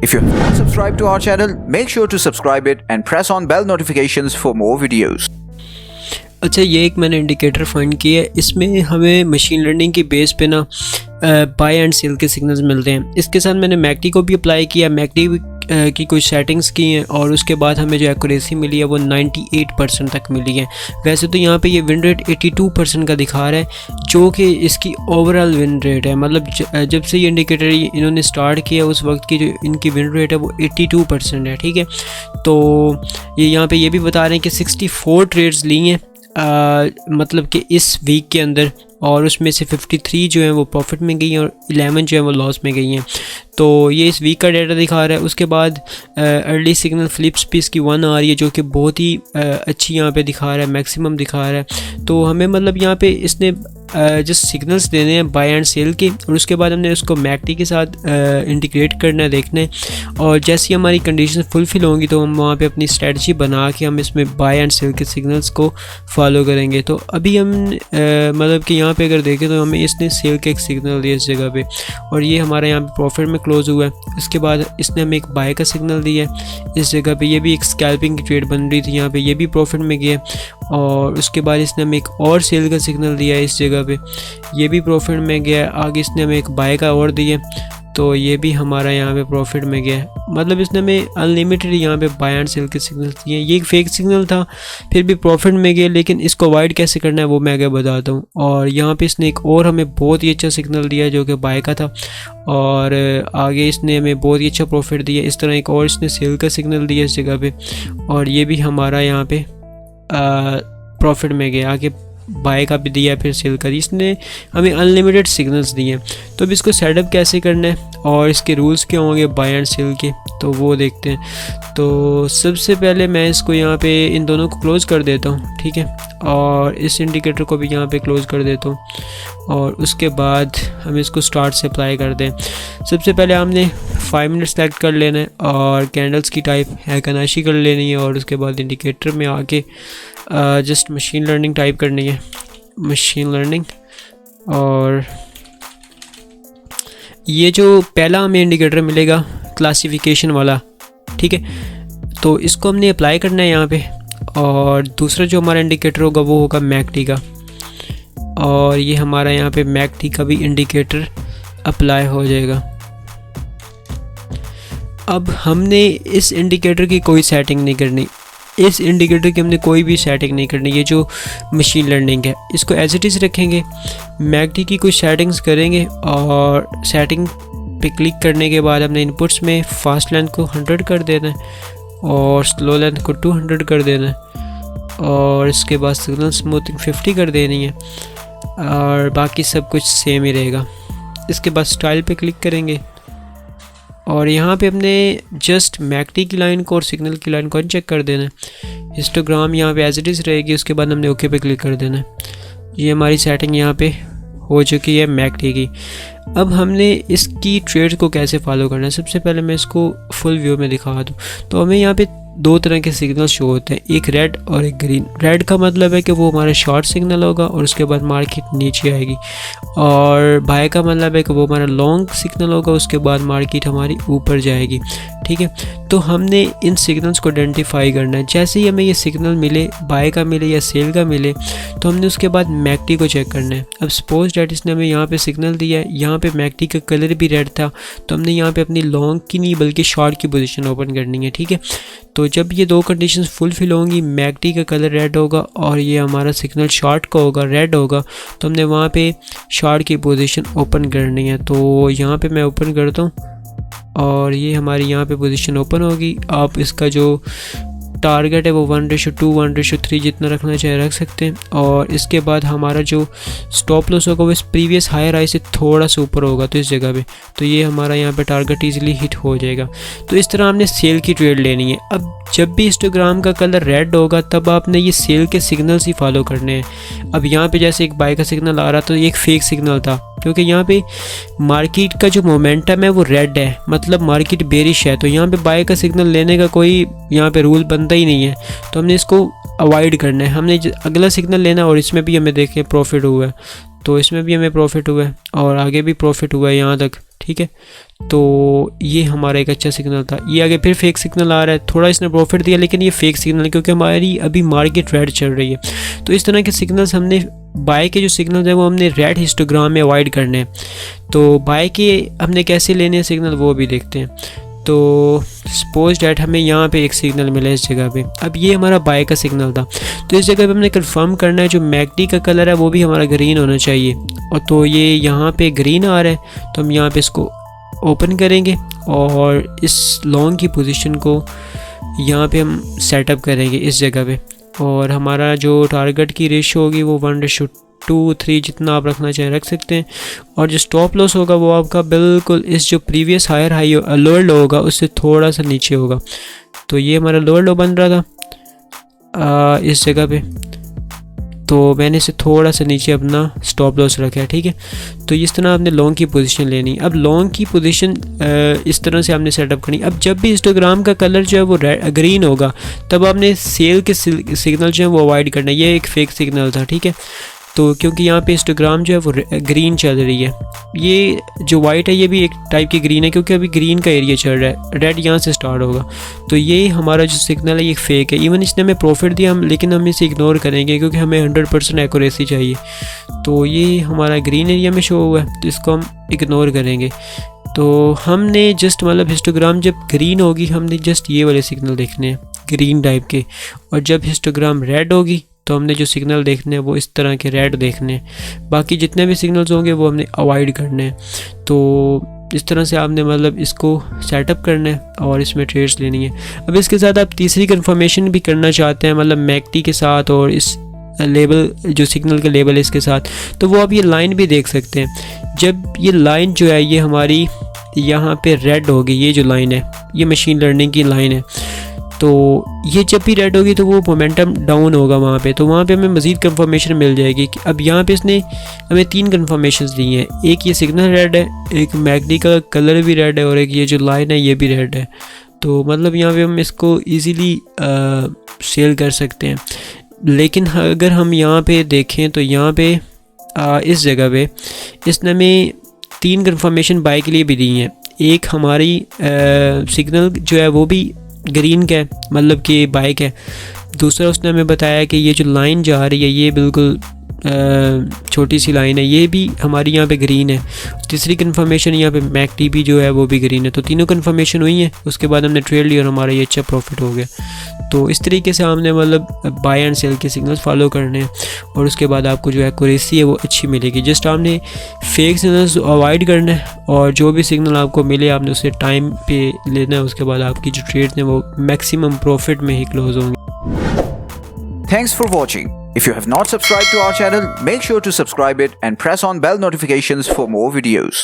If you have not subscribed to our channel, make sure to subscribe it and press on bell notifications for more videos. अच्छा, ये एक मैंने indicator find किया है। इसमें हमें मशीन लर्निंग की बेस पे ना बाय एंड सेल के सिग्नल्स मिलते हैं। इसके साथ मैंने मैकडी को भी अप्लाई किया, मैकडी की कुछ सेटिंग्स की हैं और उसके बाद हमें जो एक्यूरेसी मिली है वो 98% तक मिली है। वैसे तो यहाँ पे ये विन रेट 82% का दिखा रहा है, जो कि इसकी ओवरऑल विन रेट है। मतलब जब से ये इंडिकेटर इन्होंने स्टार्ट किया उस वक्त की जो इनकी विन रेट है वो 82% है। ठीक है, तो ये यहाँ पे ये भी बता रहे हैं कि 64 ट्रेड्स ली हैं मतलब कि इस वीक के अंदर, और उसमें से 53 जो हैं वो प्रॉफिट में गई हैं और 11 जो है वो लॉस में गई हैं। तो ये इस वीक का डेटा दिखा रहा है। उसके बाद अर्ली सिग्नल फ्लिप्स भी इसकी 1 आ रही है, जो कि बहुत ही अच्छी यहाँ पे दिखा रहा है, मैक्सिमम दिखा रहा है। तो हमें मतलब यहाँ पे इसने जस्ट सिग्नल्स देने हैं बाय एंड सेल के, और उसके बाद हमने उसको मैकडी के साथ इंटीग्रेट करना है, देखना है। और जैसे ही हमारी कंडीशन फुलफिल होंगी तो हम वहाँ पे अपनी स्ट्रेटजी बना के हम इसमें बाय एंड सेल के सिग्नल्स को फॉलो करेंगे। तो अभी हम मतलब कि यहाँ पे अगर देखें तो हमें इसने सेल का एक सिग्नल दिया इस जगह पे, और ये हमारा यहाँ पे प्रॉफिट में क्लोज हुआ है। उसके बाद इसने हमें एक बाय का सिग्नल दिया है इस जगह पे, ये भी एक स्कैल्पिंग की ट्रेड बन रही थी यहाँ पे, ये भी प्रॉफिट में गया। और उसके बाद इसने हमें एक और सेल का सिग्नल दिया है इस जगह पे, ये भी प्रॉफिट में गया। आगे इसने हमें एक बाय का और दिया, तो ये भी हमारा यहाँ पे प्रॉफिट में गया। मतलब इसने हमें अनलिमिटेड यहाँ पे बाय एंड सेल के सिग्नल दिए। ये एक फेक सिग्नल था, फिर भी प्रॉफिट में गया, लेकिन इसको अवॉइड कैसे करना है वो मैं आगे बताता हूँ। और यहाँ पे इसने एक और हमें बहुत ही अच्छा सिग्नल दिया जो कि बाय का था, और आगे इसने हमें बहुत ही अच्छा प्रॉफिट दिया। इस तरह एक और इसने सेल का सिग्नल दिया इस जगह पे, और ये भी हमारा यहाँ पे प्रॉफिट में गया। आगे बाय का भी दिया, फिर सेल का। इसने हमें अनलिमिटेड सिग्नल्स दिए। तो अब इसको सेटअप कैसे करना है और इसके रूल्स क्या होंगे बाय एंड सेल के, तो वो देखते हैं। तो सबसे पहले मैं इसको यहाँ पे इन दोनों को क्लोज़ कर देता हूँ, ठीक है, और इस इंडिकेटर को भी यहाँ पे क्लोज़ कर देता हूँ, और उसके बाद हम इसको स्टार्ट से अप्लाई कर दें। सबसे पहले हमने 5 मिनट सेलेक्ट कर लेना है और कैंडल्स की टाइप हैकनाशी कर लेनी है, और उसके बाद इंडिकेटर में आके जस्ट मशीन लर्निंग टाइप करनी है, मशीन लर्निंग। और ये जो पहला हमें इंडिकेटर मिलेगा क्लासिफिकेशन वाला, ठीक है, तो इसको हमने अप्लाई करना है यहाँ पे। और दूसरा जो हमारा इंडिकेटर होगा वो होगा मैकडी का, और ये हमारा यहाँ पे मैकडी का भी इंडिकेटर अप्लाई हो जाएगा। अब हमने इस इंडिकेटर की कोई सेटिंग नहीं करनी, इस इंडिकेटर की हमने कोई भी सेटिंग नहीं करनी। ये जो मशीन लर्निंग है इसको एज इट इज़ रखेंगे, मैकडी की कुछ सेटिंग्स करेंगे, और सेटिंग पे क्लिक करने के बाद हमने इनपुट्स में फास्ट लेंथ को 100 कर देना है और स्लो लेंथ को 200 कर देना है, और इसके बाद सिग्नल स्मूथिंग 50 कर देनी है, और बाकी सब कुछ सेम ही रहेगा। इसके बाद स्टाइल पे क्लिक करेंगे, और यहाँ पे हमने जस्ट मैकडी की लाइन को और सिग्नल की लाइन को अनचेक कर देना है। हिस्टोग्राम यहाँ पे एज इट इज़ रहेगी, उसके बाद हमने ओके पे क्लिक कर देना है। ये हमारी सेटिंग यहाँ पे हो चुकी है मैकडी की। अब हमने इसकी ट्रेड्स को कैसे फॉलो करना है, सबसे पहले मैं इसको फुल व्यू में दिखा दूँ। तो हमें यहाँ पे 2 तरह के सिग्नल शो होते हैं, एक रेड और एक ग्रीन। रेड का मतलब है कि वो हमारा शॉर्ट सिग्नल होगा और उसके बाद मार्केट नीचे आएगी, और बाय का मतलब है कि वो हमारा लॉन्ग सिग्नल होगा, उसके बाद मार्केट हमारी ऊपर जाएगी। ठीक है, तो हमने इन सिग्नल्स को आइडेंटिफाई करना है। जैसे ही हमें ये सिग्नल मिले, बाय का मिले या सेल का मिले, तो हमने उसके बाद मैकडी को चेक करना है। अब सपोज डैट इसने हमें यहाँ पे सिग्नल दिया है, यहाँ पे मैकडी का कलर भी रेड था, तो हमने यहाँ पे अपनी लॉन्ग की नहीं बल्कि शॉर्ट की पोजीशन ओपन करनी है। ठीक है, तो जब ये 2 कंडीशंस फुलफिल होंगी, मैकडी का कलर रेड होगा और ये हमारा सिग्नल शॉर्ट का होगा, रेड होगा, तो हमने वहाँ पे शॉर्ट की पोजीशन ओपन करनी है। तो यहाँ पे मैं ओपन करता हूँ, और ये हमारी यहाँ पे पोजीशन ओपन होगी। आप इसका जो टारगेट है वो 1:2, 1:3 जितना रखना चाहे रख सकते हैं, और इसके बाद हमारा जो स्टॉप लॉस होगा वो इस प्रीवियस हायर हाई से थोड़ा सा ऊपर होगा, तो इस जगह पे तो ये हमारा यहाँ पे टारगेट इजीली हिट हो जाएगा। तो इस तरह हमने सेल की ट्रेड लेनी है। अब जब भी हिस्टोग्राम का कलर रेड होगा तब आपने ये सेल के सिग्नल्स ही फॉलो करने हैं। अब यहाँ पे जैसे एक बाय का सिग्नल आ रहा था, ये एक फेक सिग्नल था, क्योंकि यहाँ पे मार्केट का जो मोमेंटम है वो रेड है, मतलब मार्केट बेरिश है। तो यहाँ पे बाय का सिग्नल लेने का कोई यहाँ पे रूल बनता ही नहीं है, तो हमने इसको अवॉइड करना है। हमने अगला सिग्नल लेना, और इसमें भी हमें देखें प्रॉफिट हुआ है, तो इसमें भी हमें प्रॉफिट हुआ है और आगे भी प्रॉफिट हुआ है यहाँ तक, ठीक है। तो ये हमारा एक अच्छा सिग्नल था। ये आगे फिर फेक सिग्नल आ रहा है, थोड़ा इसने प्रॉफिट दिया लेकिन ये फेक सिग्नल है क्योंकि हमारी अभी मार्केट रेड चल रही है। तो इस तरह के सिग्नल्स हमने बाय के जो सिग्नल्स हैं वो हमने रेड हिस्टोग्राम में अवॉइड करने हैं। तो बाय के हमने कैसे लेने हैं सिग्नल वो भी देखते हैं। तो सपोज डैट हमें यहाँ पे एक सिग्नल मिला इस जगह पे, अब ये हमारा बाय का सिग्नल था। तो इस जगह पे हमने कंफर्म करना है जो मैकडी का कलर है वो भी हमारा ग्रीन होना चाहिए। और तो ये यहाँ पे ग्रीन आ रहा है तो हम यहाँ पे इसको ओपन करेंगे और इस लॉन्ग की पोजीशन को यहाँ पे हम सेटअप करेंगे इस जगह पे। और हमारा जो टारगेट की रेशो होगी वो 1:2-3 जितना आप रखना चाहें रख सकते हैं। और जो स्टॉप लॉस होगा वो आपका बिल्कुल इस जो previous higher high lower low होगा उससे थोड़ा सा नीचे होगा। तो ये हमारा लोअर लो बन रहा था इस जगह पे, तो मैंने इसे थोड़ा सा नीचे अपना स्टॉप लॉस रखा है, ठीक है। तो इस तरह आपने लॉन्ग की पोजीशन लेनी। अब लॉन्ग की पोजीशन इस तरह से आपने सेटअप करनी। अब जब भी हिस्टोग्राम का कलर जो है वो ग्रीन होगा तब आपने सेल के सिग्नल जो है वो अवॉइड करना है। ये एक फेक सिग्नल था, ठीक है। तो क्योंकि यहाँ पे हिस्टोग्राम जो है वो ग्रीन चल रही है, ये जो वाइट है ये भी एक टाइप की ग्रीन है क्योंकि अभी ग्रीन का एरिया चल रहा है, रेड यहाँ से स्टार्ट होगा। तो ये हमारा जो सिग्नल है ये फेक है। इवन इसने हमें प्रॉफिट दिया हम, लेकिन हम इसे इग्नोर करेंगे क्योंकि हमें 100% एक्यूरेसी चाहिए। तो ये हमारा ग्रीन एरिया में शो हुआ है तो इसको हम इग्नोर करेंगे। तो हमने जस्ट मतलब हिस्टोग्राम जब ग्रीन होगी हमने जस्ट ये वाले सिग्नल देखने हैं ग्रीन टाइप के, और जब हिस्टोग्राम रेड होगी तो हमने जो सिग्नल देखने हैं वो इस तरह के रेड देखने हैं। बाकी जितने भी सिग्नल्स होंगे वो हमने अवॉइड करने हैं। तो इस तरह से आपने मतलब इसको सेटअप करना है और इसमें ट्रेड्स लेनी है। अब इसके साथ आप तीसरी कंफर्मेशन भी करना चाहते हैं मतलब मैकडी के साथ और इस लेबल जो सिग्नल का लेबल है इसके साथ, तो वो आप ये लाइन भी देख सकते हैं। जब ये लाइन जो है ये हमारी यहाँ पे रेड होगी, ये जो लाइन है ये मशीन लर्निंग की लाइन है, तो ये जब भी रेड होगी तो वो मोमेंटम डाउन होगा वहाँ पे। तो वहाँ पे हमें मज़ीद कंफर्मेशन मिल जाएगी कि अब यहाँ पे इसने हमें 3 कंफर्मेशंस दी हैं। एक ये सिग्नल रेड है, एक मैकडी का कलर भी रेड है और एक ये जो लाइन है ये भी रेड है। तो मतलब यहाँ पे हम इसको ईज़िली सेल कर सकते हैं। लेकिन अगर हम यहाँ पे देखें तो यहाँ पे इस जगह पे इसने हमें 3 कंफर्मेशन बाय के लिए भी दी हैं। एक हमारी सिग्नल जो है वो भी ग्रीन का है मतलब कि बाइक है। दूसरा उसने हमें बताया कि ये जो लाइन जा रही है ये बिल्कुल छोटी सी लाइन है, ये भी हमारी यहाँ पे ग्रीन है। तीसरी कंफर्मेशन यहाँ पे मैकडी भी जो है वो भी ग्रीन है। तो तीनों कंफर्मेशन हुई हैं, उसके बाद हमने ट्रेड लिया और हमारा ये अच्छा प्रॉफिट हो गया। तो इस तरीके से हमने मतलब बाय एंड सेल के सिग्नल्स फॉलो करने हैं और उसके बाद आपको जो एक्यूरेसी है वो अच्छी मिलेगी। जस्ट आपने फेक सिग्नल्स अवॉइड करना है और जो भी सिग्नल आपको मिले आपने उसे टाइम पे लेना है। उसके बाद आपकी जो ट्रेड हैं वो मैक्सिमम प्रॉफिट में ही क्लोज होंगे। Thanks for watching. If you have not subscribed to our channel, make sure to subscribe it and press on bell notifications for more videos.